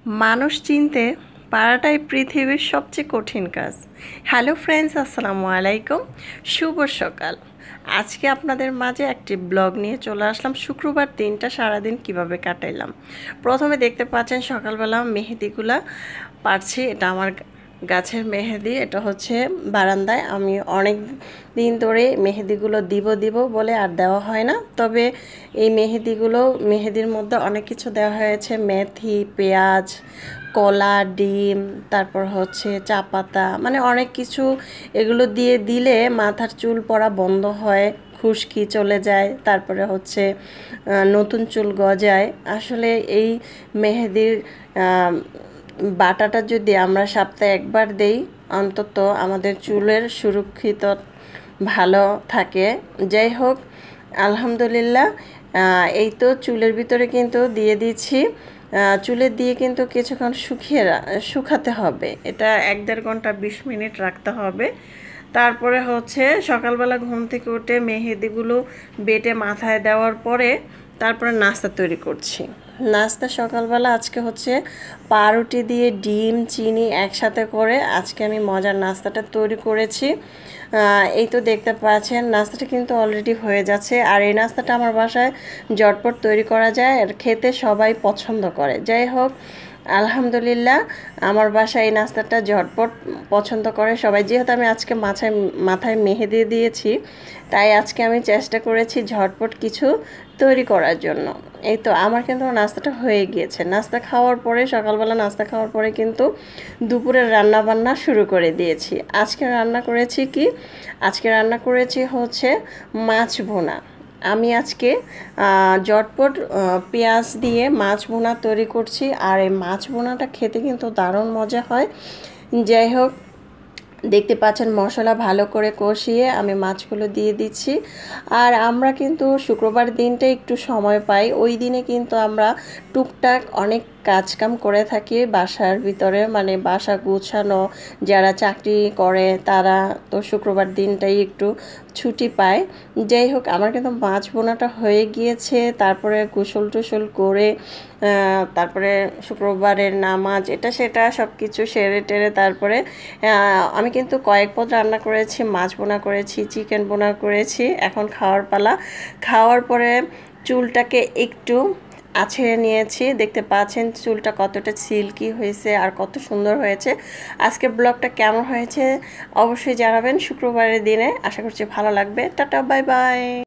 মানুষ চিনতে পারাটাই পৃথিবীর সবচেয়ে কঠিন কাজ। হ্যালো ফ্রেন্ডস, আসসালামু আলাইকুম, শুভ সকাল। আজকে আপনাদের মাঝে একটি ব্লগ নিয়ে চলে আসলাম। শুক্রবার দিনটা সারাদিন কিভাবে কাটাইলাম। প্রথমে দেখতে পাচ্ছেন সকালবেলা মেহেদিগুলা পারছি। এটা আমার গাছের মেহেদি। এটা হচ্ছে বারান্দায়। আমি অনেক দিন ধরে মেহেদিগুলো দিব বলে আর দেওয়া হয় না। তবে এই মেহেদির মধ্যে অনেক কিছু দেওয়া হয়েছে, মেথি, পেঁয়াজ, কলা, ডিম, তারপর হচ্ছে চা পাতা, মানে অনেক কিছু। এগুলো দিয়ে দিলে মাথার চুল পড়া বন্ধ হয়, খুশকি চলে যায়, তারপরে হচ্ছে নতুন চুল গজায়। আসলে এই মেহেদির বাটাটা যদি আমরা সপ্তাহে একবার দেই, অন্তত আমাদের চুলের সুরক্ষিত ভালো থাকে। যাই হোক, আলহামদুলিল্লাহ। এই তো চুলের ভিতরে কিন্তু দিয়ে দিচ্ছি। চুলে দিয়ে কিন্তু কিছুক্ষণ শুকাতে হবে। এটা 1-1.5 ঘন্টা 20 মিনিট রাখতে হবে। তারপরে হচ্ছে সকালবেলা ঘুম থেকে উঠে মেহেদিগুলো বেটে মাথায় দেওয়ার পরে তারপরে নাস্তা তৈরি করছি। নাস্তা সকালবেলা আজকে হচ্ছে পাউরুটি দিয়ে ডিম চিনি একসাথে করে আজকে আমি মজার নাস্তাটা তৈরি করেছি। এই তো দেখতে পাচ্ছেন নাস্তাটা কিন্তু অলরেডি হয়ে যাচ্ছে। আর এই নাস্তাটা আমার বাসায় ঝটপট তৈরি করা যায় আর খেতে সবাই পছন্দ করে। যাই হোক, আলহামদুলিল্লাহ, আমার বাসায় এই নাস্তাটা ঝটপট পছন্দ করে সবাই। যেহেতু আমি আজকে মাথায় মেহেদি দিয়েছি, তাই আজকে আমি চেষ্টা করেছি ঝটপট কিছু তৈরি করার জন্য। এই তো আমার কিন্তু নাস্তাটা হয়ে গিয়েছে। সকালবেলা নাস্তা খাওয়ার পরে কিন্তু দুপুরের রান্না বান্না শুরু করে দিয়েছি। আজকে রান্না করেছি হচ্ছে মাছ ভুনা। আমি আজকে ঝটপট পেঁয়াজ দিয়ে মাছ ভুনা তৈরি করছি। আর এই মাছ ভুনাটা খেতে কিন্তু দারুণ মজা হয়। যাই হোক, দেখতে পাচ্ছেন মশলা ভালো করে কষিয়ে আমি মাছগুলো দিয়ে দিচ্ছি। আর আমরা কিন্তু শুক্রবার দিনটা একটু সময় পাই। ওই দিনে কিন্তু আমরা টুকটাক অনেক কাজকাম করে থাকি বাসার ভিতরে, মানে বাসা গুছানো। যারা চাকরি করে তারা তো শুক্রবার দিনটাই একটু ছুটি পায়। যাই হোক, আমার কিন্তু মাছ বোনাটা হয়ে গিয়েছে। তারপরে গোসল টোসল করে তারপরে শুক্রবারের নামাজ এটা সেটা সব কিছু সেরে টেরে তারপরে আমি কিন্তু কয়েক পদ রান্না করেছি। মাছ বোনা করেছি, চিকেন বোনা করেছি। এখন খাওয়ার পালা। খাওয়ার পরে চুলটাকে একটু আছড়ে নিয়েছি। দেখতে পাচ্ছেন চুলটা কতটা সিল্কি হয়েছে আর কত সুন্দর হয়েছে। আজকে ব্লগটা কেমন হয়েছে অবশ্যই জানাবেন। শুক্রবারের দিনে আশা করছি ভালো লাগবে। Tata, bye bye.